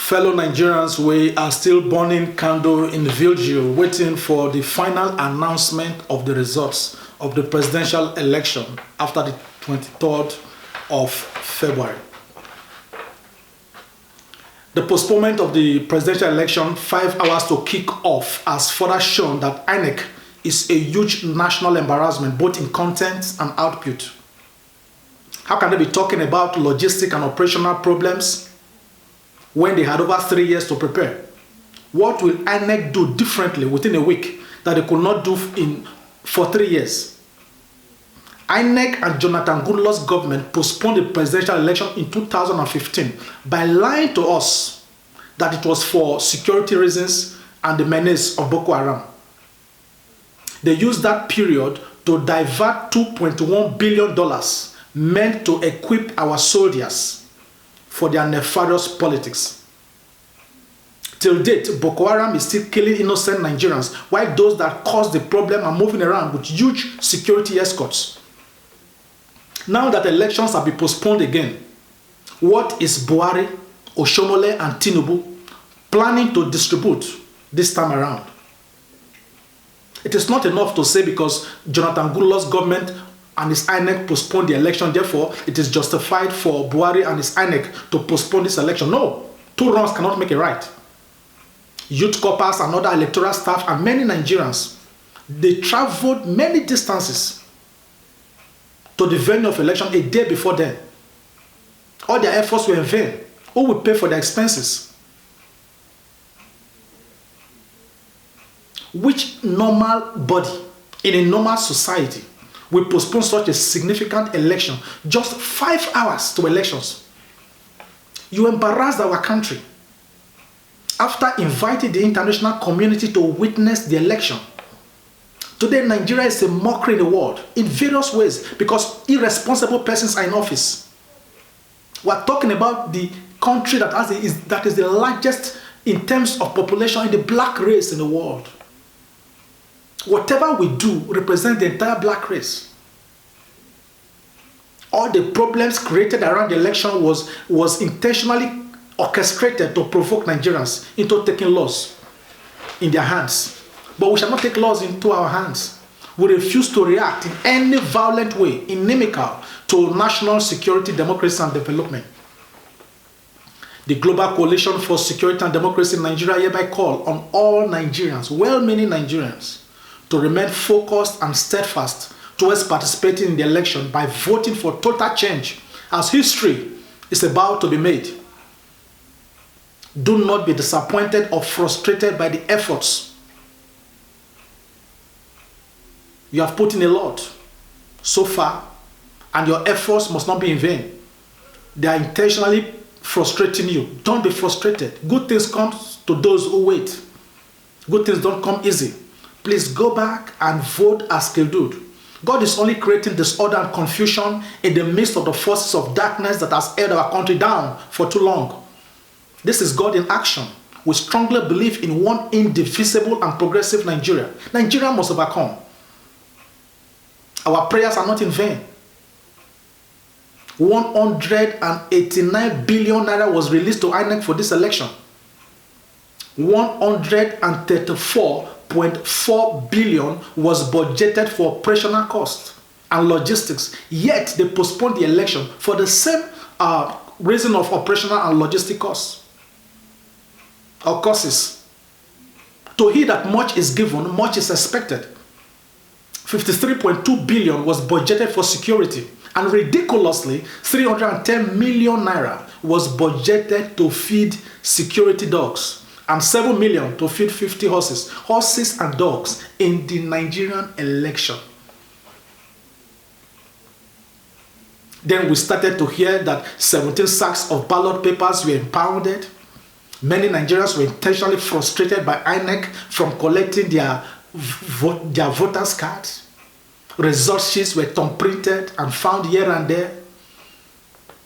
Fellow Nigerians, we are still burning candle in vigil, waiting for the final announcement of the results of the presidential election after the 23rd of February. The postponement of the presidential election 5 hours to kick off has further shown that INEC is a huge national embarrassment, both in content and output. How can they be talking about logistic and operational problems when they had over 3 years to prepare? What will INEC do differently within a week that they could not do for 3 years? INEC and Jonathan Goodluck's government postponed the presidential election in 2015 by lying to us that it was for security reasons and the menace of Boko Haram. They used that period to divert $2.1 billion meant to equip our soldiers for their nefarious politics. Till date, Boko Haram is still killing innocent Nigerians, while those that caused the problem are moving around with huge security escorts. Now that elections have been postponed again, what is Buhari, Oshomole, and Tinubu planning to distribute this time around? It is not enough to say because Jonathan Goodluck's government and his INEC postponed the election, therefore it is justified for Buhari and his INEC to postpone this election. No, 2 wrongs cannot make a right. Youth corps and other electoral staff and many Nigerians, they traveled many distances to the venue of election a day before then. All their efforts were in vain. Who would pay for their expenses? Which normal body in a normal society will postpone such a significant election just 5 hours to elections? You embarrassed our country after inviting the international community to witness the election. Today, Nigeria is a mockery in the world in various ways because irresponsible persons are in office. We are talking about the country that is the largest in terms of population in the black race in the world. Whatever we do represents the entire black race. All the problems created around the election was intentionally orchestrated to provoke Nigerians into taking laws in their hands. But we shall not take laws into our hands. We refuse to react in any violent way inimical to national security, democracy, and development. The Global Coalition for Security and Democracy in Nigeria hereby call on all Nigerians, well-meaning Nigerians, to remain focused and steadfast towards participating in the election by voting for total change, as history is about to be made. Do not be disappointed or frustrated by the efforts. You have put in a lot so far, and your efforts must not be in vain. They are intentionally frustrating you. Don't be frustrated. Good things come to those who wait. Good things don't come easy. Please go back and vote as scheduled. God is only creating disorder and confusion in the midst of the forces of darkness that has held our country down for too long. This is God in action. We strongly believe in one indivisible and progressive Nigeria. Nigeria must overcome. Our prayers are not in vain. 189 billion naira was released to INEC for this election. 134.4 billion was budgeted for operational costs and logistics. Yet they postponed the election for the same reason of operational and logistic costs or costs. To he that much is given, much is expected. 53.2 billion was budgeted for security, and ridiculously 310 million naira was budgeted to feed security dogs and 7 million to feed 50 horses and dogs in the Nigerian election. Then we started to hear that 17 sacks of ballot papers were impounded. Many Nigerians were intentionally frustrated by INEC from collecting their voters' cards. Result sheets were thumb-printed and found here and there.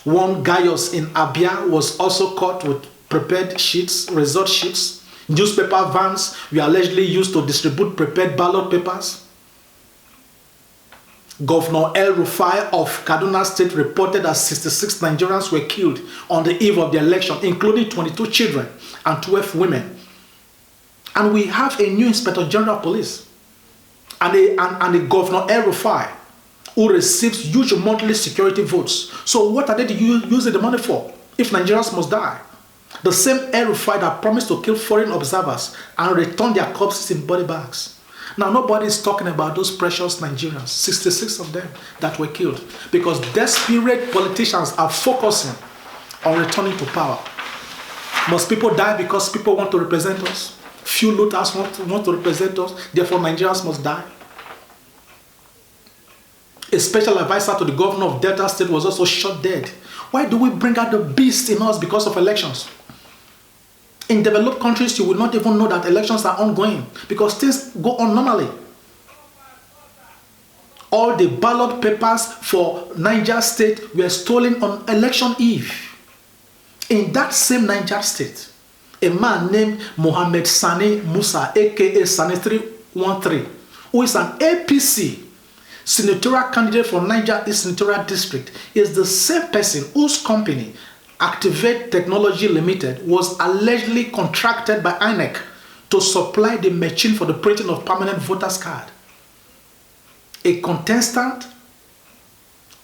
One Gaius in Abia was also caught with prepared sheets, result sheets. Newspaper vans were allegedly used to distribute prepared ballot papers. Governor El-Rufai of Kaduna State reported that 66 Nigerians were killed on the eve of the election, including 22 children and 12 women. And we have a new Inspector General of Police and a Governor El-Rufai who receives huge monthly security votes. So what are they using the money for if Nigerians must die? The same El-Rufai that promised to kill foreign observers and return their corpses in body bags. Now, nobody is talking about those precious Nigerians, 66 of them that were killed, because desperate politicians are focusing on returning to power. Must people die because people want to represent us? Few looters want to represent us, therefore Nigerians must die. A special advisor to the governor of Delta State was also shot dead. Why do we bring out the beast in us because of elections? In developed countries, you will not even know that elections are ongoing because things go on normally. All the ballot papers for Niger State were stolen on election eve. In that same Niger State, a man named Mohammed Sani Musa, aka Sani 313, who is an APC senatorial candidate for Niger East Senatorial District, is the same person whose company, Activate Technology Limited, was allegedly contracted by INEC to supply the machine for the printing of permanent voters card. A contestant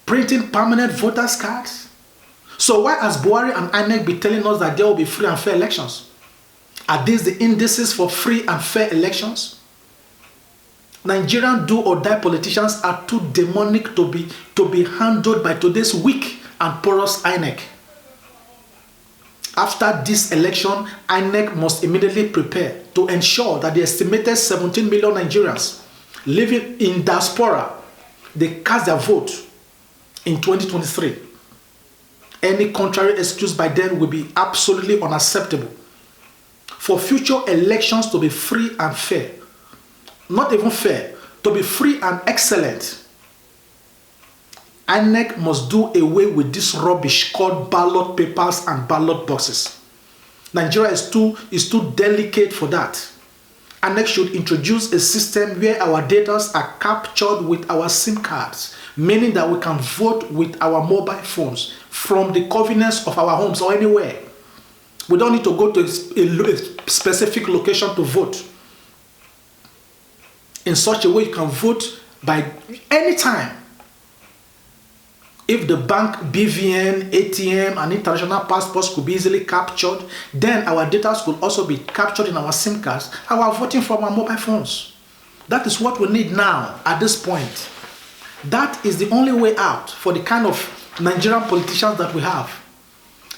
printing permanent voters cards? So why has Buhari and INEC be telling us that there will be free and fair elections? Are these the indices for free and fair elections? Nigerian do or die politicians are too demonic to be handled by today's weak and porous INEC. After this election, INEC must immediately prepare to ensure that the estimated 17 million Nigerians living in diaspora, they cast their vote in 2023. Any contrary excuse by them will be absolutely unacceptable. For future elections to be free and fair, not even fair, to be free and excellent, INEC must do away with this rubbish called ballot papers and ballot boxes. Nigeria is too delicate for that. INEC should introduce a system where our data are captured with our SIM cards, meaning that we can vote with our mobile phones from the convenience of our homes or anywhere. We don't need to go to a specific location to vote. In such a way, you can vote by any time. If the bank, BVN, ATM, and international passports could be easily captured, then our data could also be captured in our SIM cards and we are voting from our mobile phones. That is what we need now at this point. That is the only way out for the kind of Nigerian politicians that we have.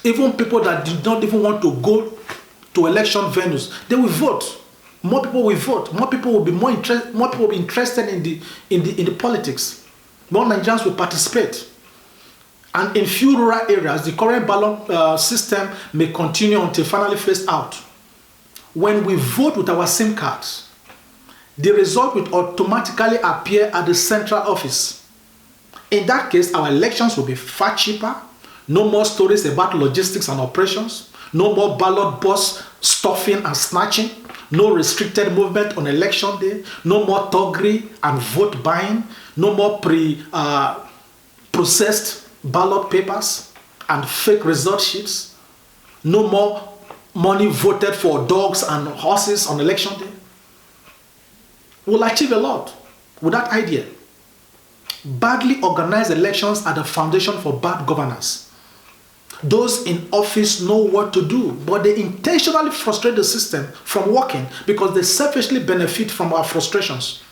Even people that do not even want to go to election venues, they will vote. More people will vote. More people will be interested in the politics. More Nigerians will participate. And in few rural areas, the current ballot system may continue until finally phased out. When we vote with our SIM cards, the result will automatically appear at the central office. In that case, our elections will be far cheaper. No more stories about logistics and operations. No more ballot box stuffing and snatching. No restricted movement on election day. No more thuggery and vote buying. No more processed ballot papers and fake result sheets. No more money voted for dogs and horses on election day. We'll achieve a lot with that idea. Badly organized elections are the foundation for bad governance. Those in office know what to do, but they intentionally frustrate the system from working because they selfishly benefit from our frustrations.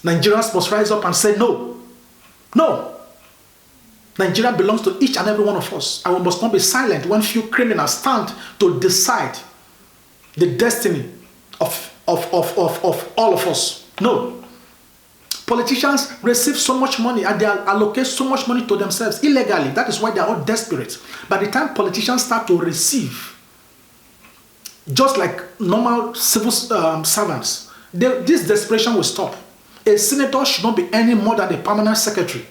Nigerians must rise up and say no. No. Nigeria belongs to each and every one of us, and we must not be silent when few criminals stand to decide the destiny of all of us. No. Politicians receive so much money and they allocate so much money to themselves illegally. That is why they are all desperate. By the time politicians start to receive, just like normal civil servants, this desperation will stop. A senator should not be any more than a permanent secretary.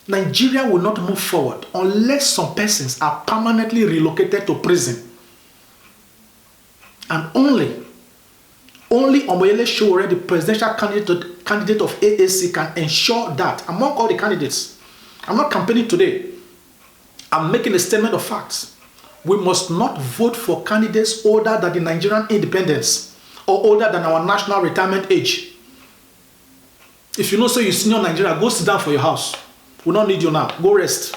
Nigeria will not move forward unless some persons are permanently relocated to prison. And only Only Omoyele Sowore, the presidential candidate of AAC, can ensure that among all the candidates. I'm not campaigning today. I'm making a statement of facts. We must not vote for candidates older than the Nigerian independence or older than our national retirement age. If you know so you senior Nigeria, go sit down for your house. We don't need you now. Go rest.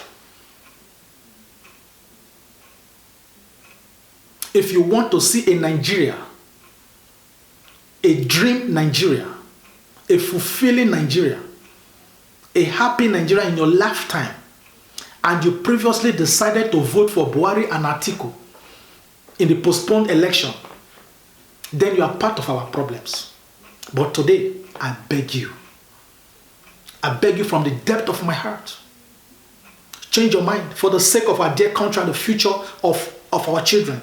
If you want to see a Nigeria, a dream Nigeria, a fulfilling Nigeria, a happy Nigeria in your lifetime, and you previously decided to vote for Buhari and Atiku in the postponed election, then you are part of our problems. But today, I beg you from the depth of my heart, change your mind for the sake of our dear country and the future of our children.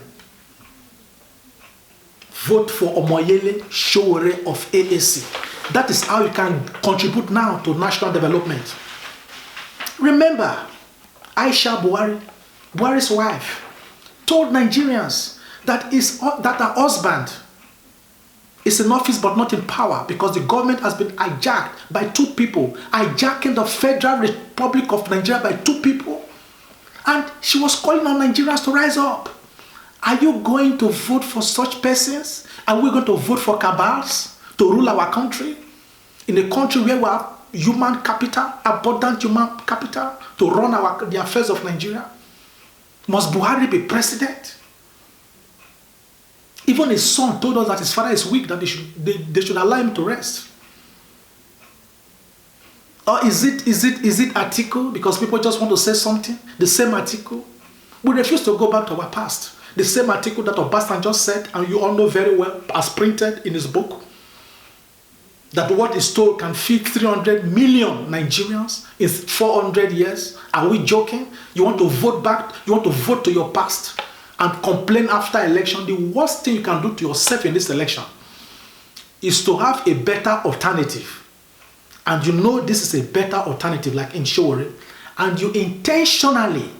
Vote for Omoyele Sowore of AAC. That is how you can contribute now to national development. Remember, Aisha Buhari, Buhari's wife, told Nigerians that her husband is in office but not in power because the government has been hijacked by two people, hijacking the Federal Republic of Nigeria by two people. And she was calling on Nigerians to rise up. Are you going to vote for such persons? Are we going to vote for cabals to rule our country? In a country where we have human capital, abundant human capital to run the affairs of Nigeria? Must Buhari be president? Even his son told us that his father is weak, that they should allow him to rest. Or is it Atiku? Because people just want to say something. The same Atiku. We refuse to go back to our past. The same Atiku that Obasanjo just said, and you all know very well, as printed in his book, that what is told can feed 300 million Nigerians in 400 years. Are we joking? You want to vote back? You want to vote to your past and complain after election? The worst thing you can do to yourself in this election is to have a better alternative. And you know this is a better alternative, like in Sowore, and you intentionally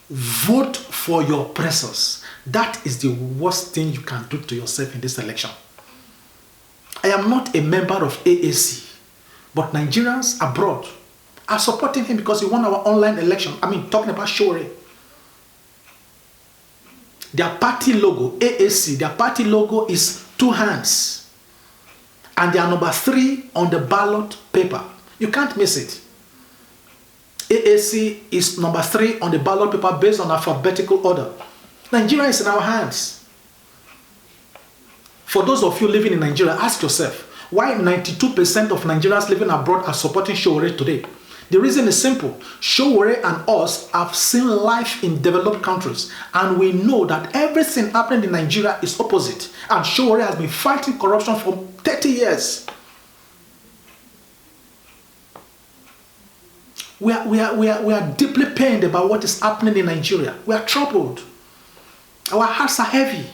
vote for your oppressors. That is the worst thing you can do to yourself in this election. I am not a member of AAC, but Nigerians abroad are supporting him because he won our online election. I mean, talking about Sowore. Their party logo, AAC, their party logo is two hands. And they are number 3 on the ballot paper. You can't miss it. AAC is number 3 on the ballot paper based on alphabetical order. Nigeria is in our hands. For those of you living in Nigeria, ask yourself, why 92% of Nigerians living abroad are supporting Sowore today? The reason is simple. Sowore and us have seen life in developed countries, and we know that everything happening in Nigeria is opposite. And Sowore has been fighting corruption for 30 years. We are deeply pained about what is happening in Nigeria. We are troubled. Our hearts are heavy.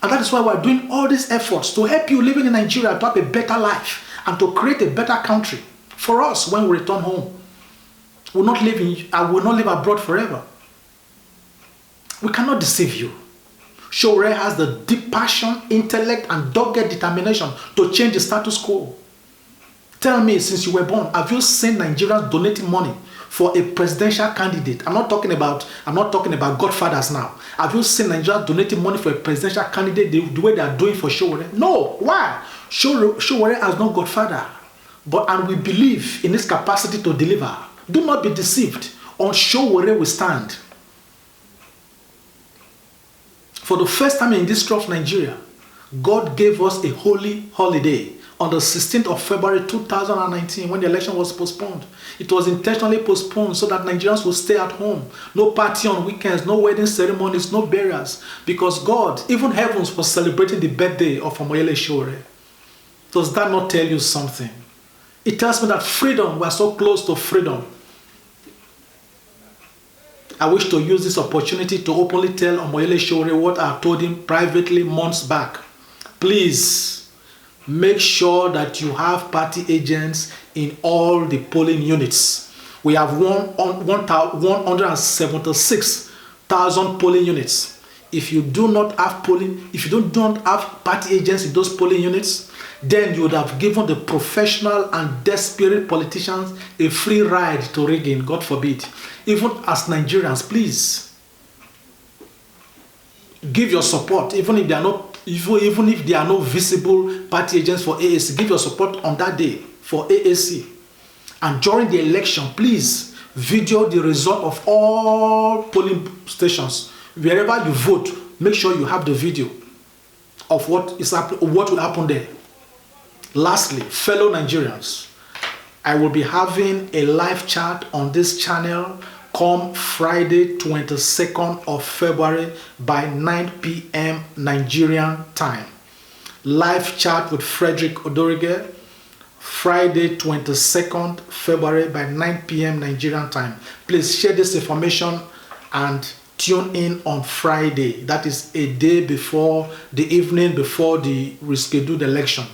And that is why we are doing all these efforts to help you living in Nigeria to have a better life and to create a better country for us when we return home. I will not live abroad forever. We cannot deceive you. Sowore has the deep passion, intellect, and dogged determination to change the status quo. Tell me, since you were born, have you seen Nigerians donating money for a presidential candidate? I'm not talking about godfathers now. Have you seen Nigerians donating money for a presidential candidate the way they are doing for Sowore? No. Why? Sowore has no godfather. And we believe in his capacity to deliver. Do not be deceived. On Sowore we stand. For the first time in the history of Nigeria, God gave us a holy holiday on the 16th of February 2019 when the election was postponed. It was intentionally postponed so that Nigerians would stay at home. No party on weekends, no wedding ceremonies, no burials. Because God, even heavens, was celebrating the birthday of Omoyele Sowore. Does that not tell you something? It tells me that freedom, we are so close to freedom. I wish to use this opportunity to openly tell Omoyele Sowore what I told him privately months back. Please, make sure that you have party agents in all the polling units. We have 176,000 polling units. If you do not have polling, if you don't have party agents in those polling units, then you would have given the professional and desperate politicians a free ride to rigging, God forbid. Even as Nigerians, please give your support, even if they are not, even if there are no visible party agents for AAC, give your support on that day for AAC. And during the election, please video the result of all polling stations. Wherever you vote, make sure you have the video of what will happen there. Lastly, fellow Nigerians, I will be having a live chat on this channel come Friday 22nd of February by 9 p.m. Nigerian time. Live chat with Frederick Odorige, Friday 22nd February by 9 p.m. Nigerian time. Please share this information and tune in on Friday. That is a day before, the evening before the rescheduled election.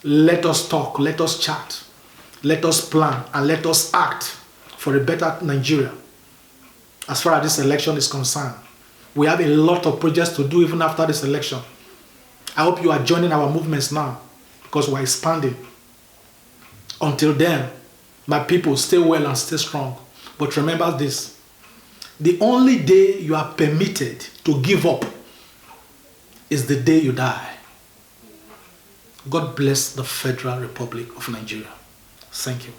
Let us talk, let us chat, let us plan, and let us act for a better Nigeria. As far as this election is concerned, we have a lot of projects to do even after this election. I hope you are joining our movements now, because we are expanding. Until then, my people, stay well and stay strong. But remember this, the only day you are permitted to give up is the day you die. God bless the Federal Republic of Nigeria. Thank you.